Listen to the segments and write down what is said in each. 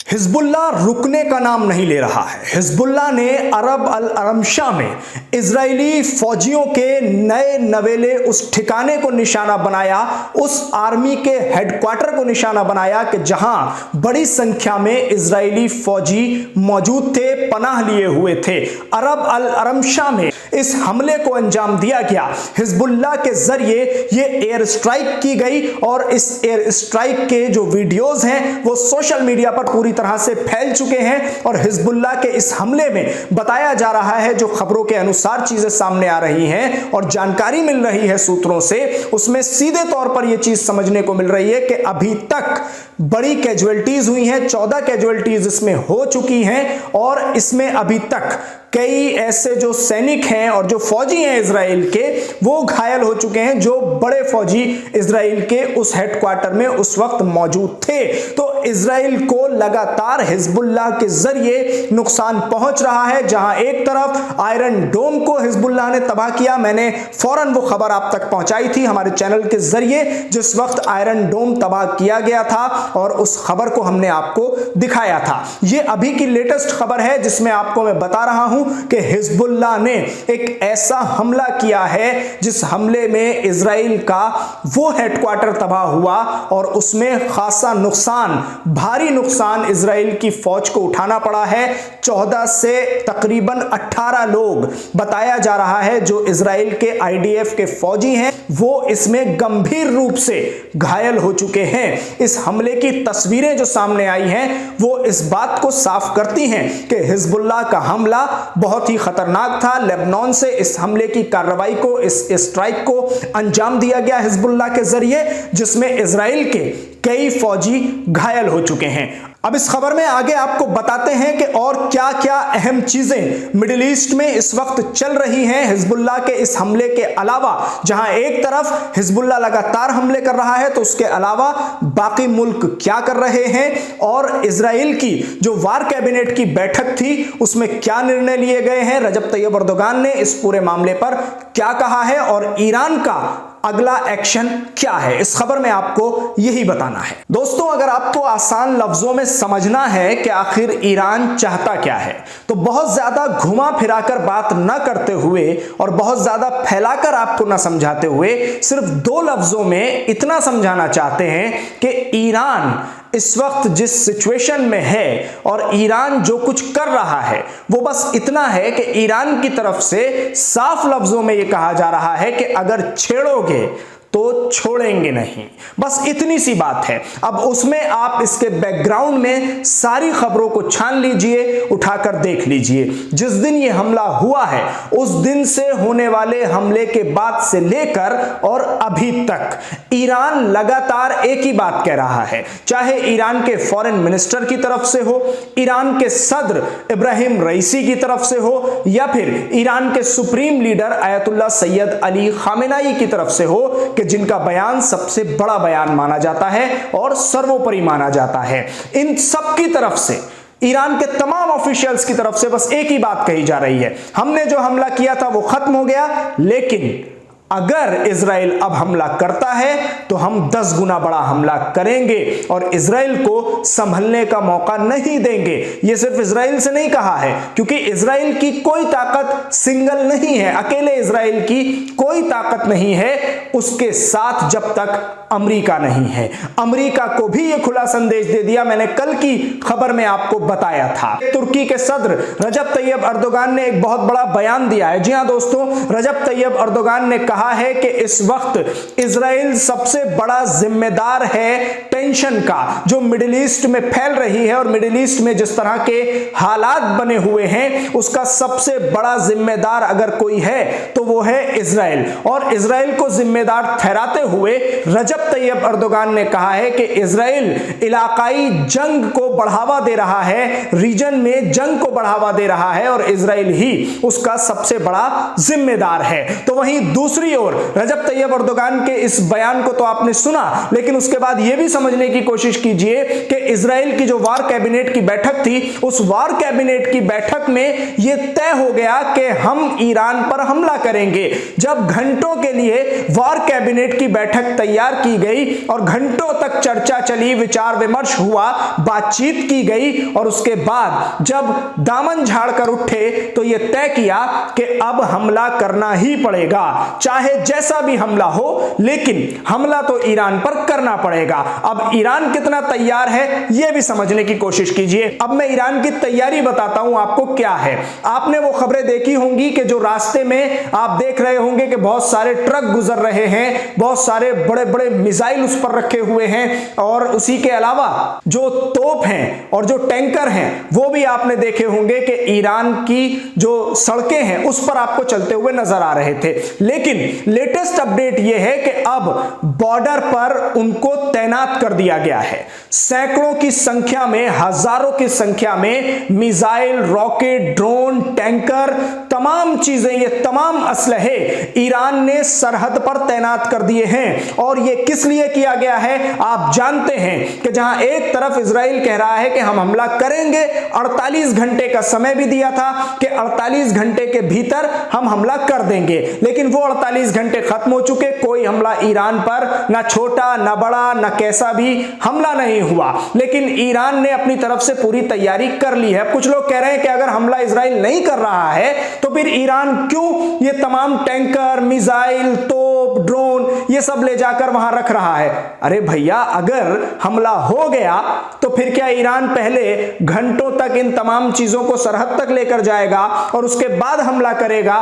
Hezbollah रुकने का नाम नहीं ले रहा है। हिजबुल्लाह ने अरब अल अरमशा में इजरायली फौजियों के नए नवेले उस ठिकाने को निशाना बनाया, उस आर्मी के हेडक्वार्टर को निशाना बनाया कि जहां बड़ी संख्या में इजरायली फौजी मौजूद थे, पनाह लिए हुए थे। अरब अल अरमशा में इस हमले को अंजाम दिया गया। हिजबुल्लाह के जरिए ये एयर स्ट्राइक की गई और इस एयर स्ट्राइक के जो वीडियोज हैं वो सोशल मीडिया पर पूरी तरह से फैल चुके हैं और हिजबुल्लाह के इस हमले में बताया जा रहा है, जो खबरों के अनुसार चीजें सामने आ रही हैं और जानकारी मिल रही है सूत्रों से, उसमें सीधे तौर पर यह चीज समझने को मिल रही है कि अभी तक बड़ी कैजुअल्टीज हुई हैं, 14 कैजुअल्टीज इसमें हो चुकी हैं और इसमें अभी तक कई ऐसे जो सैनिक हैं और जो फौजी हैं इजराइल के, वो घायल हो चुके हैं, जो बड़े फौजी इजराइल के उस हेडक्वार्टर में उस वक्त मौजूद थे। तो इजराइल को लगातार हिजबुल्लाह के जरिए नुकसान पहुंच रहा है। जहां एक तरफ आयरन डोम को हिजबुल्लाह ने तबाह किया, मैंने फौरन वो खबर आप तक पहुंचाई थी हमारे चैनल के जरिए, जिस वक्त आयरन डोम तबाह किया गया था और उस खबर को हमने आपको दिखाया था। ये अभी की लेटेस्ट खबर है जिसमें आपको मैं बता रहा हूं कि हिजबुल्लाह ने एक ऐसा हमला किया है जिस हमले में इजराइल का वो हेडक्वार्टर तबाह हुआ और उसमें खासा नुकसान, भारी नुकसान इजराइल की फौज को उठाना पड़ा है। 14 से तकरीबन 18 लोग बताया जा रहा है जो इजराइल के आईडीएफ के फौजी हैं, वो इसमें गंभीर रूप से घायल हो चुके हैं। इस हमले की तस्वीरें जो सामने आई हैं वो इस बात को साफ करती हैं कि हिजबुल्लाह का हमला बहुत ही खतरनाक था। लेबनान से इस हमले की कार्रवाई को, इस स्ट्राइक को अंजाम दिया गया हिजबुल्लाह के जरिए, जिसमें इजराइल के कई फौजी घायल हो चुके हैं। अब इस खबर में आगे आपको बताते हैं कि और क्या क्या अहम चीजें मिडिल ईस्ट में इस वक्त चल रही हैं हिजबुल्लाह के इस हमले के अलावा। जहां एक तरफ हिजबुल्लाह लगातार हमले कर रहा है तो उसके अलावा बाकी मुल्क क्या कर रहे हैं और इजराइल की जो वार कैबिनेट की बैठक थी उसमें क्या निर्णय लिए गए हैं, रजब तैयब अर्दोगान ने इस पूरे मामले पर क्या कहा है और ईरान का अगला एक्शन क्या है, इस खबर में आपको यही बताना है। दोस्तों, अगर आपको आसान लफ्जों में समझना है कि आखिर ईरान चाहता क्या है तो बहुत ज्यादा घुमा फिराकर बात ना करते हुए और बहुत ज्यादा फैलाकर आपको ना समझाते हुए सिर्फ 2 लफ्जों में इतना समझाना चाहते हैं कि ईरान इस वक्त जिस सिचुएशन में है और ईरान जो कुछ कर रहा है वो बस इतना है कि ईरान की तरफ से साफ लफ्जों में यह कहा जा रहा है कि अगर छेड़ोगे तो छोड़ेंगे नहीं, बस इतनी सी बात है। अब उसमें आप इसके बैकग्राउंड में सारी खबरों को छान लीजिए, उठाकर देख लीजिए। जिस दिन ये हमला हुआ है उस दिन से होने वाले हमले के बाद से लेकर और अभी तक ईरान लगातार एक ही बात कह रहा है, चाहे ईरान के फॉरेन मिनिस्टर की तरफ से हो, ईरान के सदर इब्राहिम रईसी की तरफ से हो या फिर ईरान के supreme leader Ayatollah Syed Ali Khamenei की तरफ से हो, कि जिनका बयान सबसे बड़ा बयान माना जाता है और सर्वोपरि माना जाता है। इन सब की तरफ से, ईरान के तमाम ऑफिशियल्स की तरफ से बस एक ही बात कही जा रही है, हमने जो हमला किया था वो खत्म हो गया, लेकिन अगर इजराइल अब हमला करता है तो हम 10 गुना बड़ा हमला करेंगे और इजराइल को संभलने का मौका नहीं देंगे। यह सिर्फ इजराइल से नहीं कहा है, क्योंकि इजराइल की कोई ताकत सिंगल नहीं है, अकेले इजराइल की कोई ताकत नहीं है उसके साथ जब तक अमेरिका नहीं है। अमेरिका को भी यह खुला संदेश दे दिया, मैंने कल की खबर में आपको बताया था। तुर्की के सदर रजब तैयब अर्दोगान ने एक बहुत बड़ा बयान दिया है। जी हां दोस्तों, रजब तैयब अर्दोगान ने कहा है कि इस वक्त इजराइल सबसे बड़ा जिम्मेदार है टेंशन का जो मिडिल ईस्ट में फैल रही है और मिडिल ईस्ट में जिस तरह के हालात बने हुए हैं उसका सबसे बड़ा जिम्मेदार अगर कोई है तो वो है इजराइल। और इजराइल को जिम्मेदार ठहराते हुए रजब तैयब अर्दोगान ने कहा है कि इजराइल इलाकाई जंग को बढ़ावा दे रहा है, रीजन में जंग को बढ़ावा दे रहा है और इजराइल ही उसका सबसे बड़ा जिम्मेदार है। तो वहीं दूसरी ओर रजब तैयब अर्दोगान के इस बयान को तो आपने सुना, लेकिन उसके बाद यह भी समझने की कोशिश कीजिए कि इजराइल की जो वार कैबिनेट की बैठक थी उस वार कैबिनेट की बैठक में यह तय हो गया कि हम ईरान पर हमला करेंगे। जब घंटों के लिए वार कैबिनेट की बैठक तैयार की गई और घंटों तक चर्चा चली, विचार विमर्श हुआ, बातचीत बातचीत की गई और उसके बाद जब दामन झाड़कर उठे तो यह तय किया कि अब हमला करना ही पड़ेगा, चाहे जैसा भी हमला हो, लेकिन हमला तो ईरान पर करना पड़ेगा। अब ईरान कितना तैयार है यह भी समझने की कोशिश कीजिए। अब मैं ईरान की तैयारी बताता हूं आपको क्या है। आपने वो खबरें देखी होंगी कि जो रास्ते में आप देख रहे होंगे कि बहुत सारे ट्रक गुजर रहे हैं, बहुत सारे बड़े बड़े मिसाइल उस पर रखे हुए हैं, और उसी के अलावा जो तोप हैं और जो टैंकर हैं वो भी आपने देखे होंगे कि ईरान की जो सड़कें हैं उस पर आपको चलते हुए नजर आ रहे थे। लेकिन लेटेस्ट अपडेट यह है कि अब बॉर्डर पर उनको तैनात कर दिया गया है। सैकड़ों की संख्या में, हजारों की संख्या में मिसाइल, रॉकेट, ड्रोन, टैंकर, तमाम चीजें, ये तमाम असलहे ईरान ने सरहद पर तैनात कर दिए हैं। और ये किस लिए किया गया है? आप जानते हैं कि जहां एक तरफ इजराइल कह रहा है कि हम हमला करेंगे, 48 घंटे का समय भी दिया था कि 48 घंटे के भीतर हम हमला कर देंगे, लेकिन वो 48 घंटे खत्म हो चुके, कोई हमला ईरान पर ना छोटा ना बड़ा ना कैसा भी हमला नहीं हुआ। लेकिन ईरान ने अपनी तरफ से पूरी तैयारी कर ली है। कुछ लोग कह रहे हैं कि अगर हमला इजराइल नहीं कर रहा है तो फिर ईरान क्यों ये तमाम टैंकर, मिसाइल, तोप, ड्रोन ये सब ले जाकर वहां रख रहा है? अरे भैया, अगर हमला हो गया तो फिर क्या ईरान पहले घंटों तक इन तमाम चीजों को सरहद तक लेकर जाएगा और उसके बाद हमला करेगा?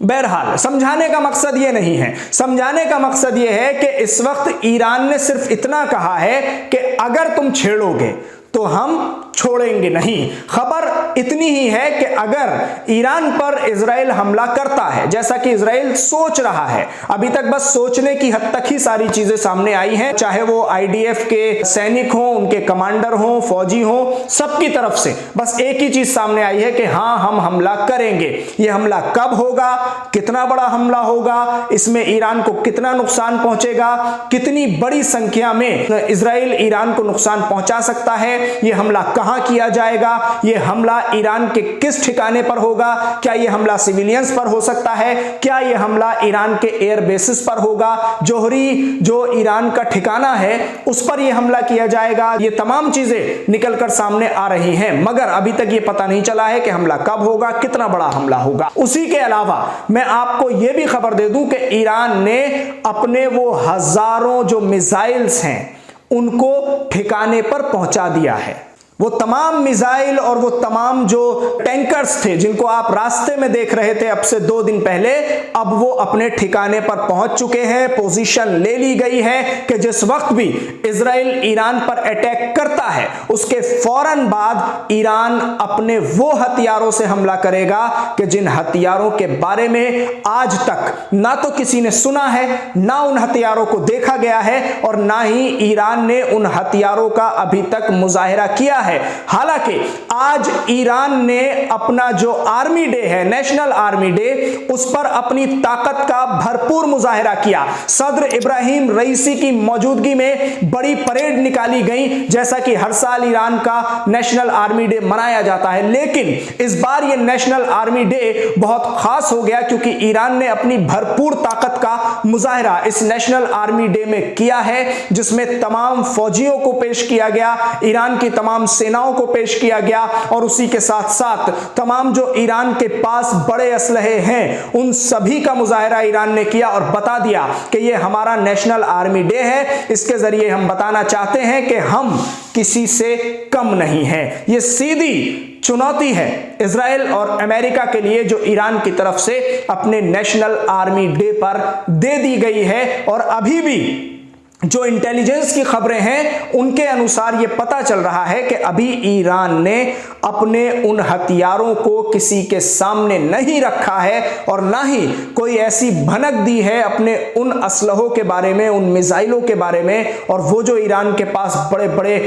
बहरहाल, समझाने का मकसद ये नहीं है। समझाने का मकसद ये है कि इस वक्त ईरान ने सिर्फ इतना कहा है कि अगर तुम छेड़ोगे तो हम छोड़ेंगे नहीं। खबर इतनी ही है कि अगर ईरान पर इजराइल हमला करता है, जैसा कि इजराइल सोच रहा है, अभी तक बस सोचने की हद तक ही सारी चीजें सामने आई हैं, चाहे वो आईडीएफ के सैनिक हों, उनके कमांडर हों, फौजी हों, सबकी तरफ से बस एक ही चीज सामने आई है कि हां, हम हमला करेंगे। यह हमला कब होगा, कितना बड़ा हमला होगा, इसमें ईरान को कितना नुकसान पहुंचेगा, कितनी बड़ी संख्या में इजराइल ईरान को नुकसान पहुंचा सकता है, यह हमला कहां किया जाएगा, यह हमला ईरान के किस ठिकाने पर होगा, क्या यह हमला सिविलियंस पर हो सकता है, क्या यह हमला ईरान के एयर बेसिस पर होगा, जोहरी जो ईरान का ठिकाना है उस पर यह हमला किया जाएगा, ये तमाम चीजें निकलकर सामने आ रही हैं। मगर अभी तक यह पता नहीं चला है कि हमला कब होगा, कितना बड़ा हमला होगा। उसी के अलावा मैं आपको यह भी खबर दे दूं कि ईरान ने अपने वो हजारों जो मिसाइल्स हैं उनको ठिकाने पर पहुंचा दिया है। वो तमाम मिसाइल और वो तमाम जो टैंकर्स थे जिनको आप रास्ते में देख रहे थे अब से 2 दिन पहले, अब वो अपने ठिकाने पर पहुंच चुके हैं। पोजीशन ले ली गई है कि जिस वक्त भी इजराइल ईरान पर अटैक करता है उसके फौरन बाद ईरान अपने वो हथियारों से हमला करेगा कि जिन हथियारों के बारे में आज तक ना तो किसी ने सुना है, ना उन हथियारों को देखा गया है, और ना ही ईरान ने उन हथियारों का अभी तक मुजाहिरा किया है। हालांकि आज ईरान ने अपना जो आर्मी डे है, नेशनल आर्मी डे, उस पर अपनी ताकत का भरपूर मुजाहिरा किया। सदर इब्राहिम रईसी की मौजूदगी में बड़ी परेड निकाली गई, जैसा कि हर साल ईरान का नेशनल आर्मी डे मनाया जाता है। लेकिन इस बार यह नेशनल आर्मी डे बहुत खास हो गया क्योंकि ईरान ने अपनी भरपूर ताकत का मुजाहिरा इस नेशनल आर्मी डे में किया है, जिसमें तमाम फौजियों को पेश किया गया, ईरान की तमाम सेनाओं को पेश किया गया, और उसी के साथ साथ तमाम जो ईरान के पास बड़े असलहे हैं उन सभी का मुजाहिरा ईरान ने किया और बता दिया कि यह हमारा नेशनल आर्मी डे है। इसके जरिए हम बताना चाहते हैं कि हम किसी से कम नहीं हैं। यह सीधी चुनौती है इजराइल और अमेरिका के लिए जो ईरान की तरफ से अपने नेशनल आर्मी डे पर दे दी गई है। और अभी भी जो इंटेलिजेंस की खबरें हैं उनके अनुसार यह पता चल रहा है कि अभी ईरान ने अपने उन हथियारों को किसी के सामने नहीं रखा है और ना ही कोई ऐसी भनक दी है अपने उन असलहों के बारे में, उन मिसाइलों के बारे में, और वो जो ईरान के पास बड़े बड़े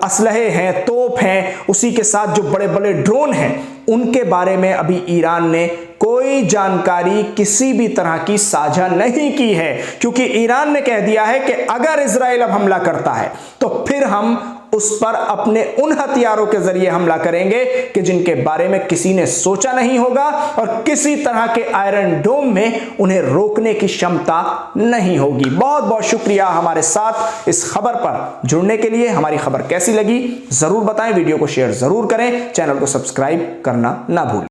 असलहे हैं, तोप हैं, उसी के साथ जो बड़े बड़े ड्रोन हैं, उनके बारे में अभी ईरान ने कोई जानकारी किसी भी तरह की साझा नहीं की है, क्योंकि ईरान ने कह दिया है कि अगर इजराइल अब हमला करता है तो फिर हम उस पर अपने उन हथियारों के जरिए हमला करेंगे कि जिनके बारे में किसी ने सोचा नहीं होगा और किसी तरह के आयरन डोम में उन्हें रोकने की क्षमता नहीं होगी। बहुत बहुत शुक्रिया हमारे साथ इस खबर पर जुड़ने के लिए। हमारी खबर कैसी लगी जरूर बताएं, वीडियो को शेयर जरूर करें, चैनल को सब्सक्राइब करना ना भूलें।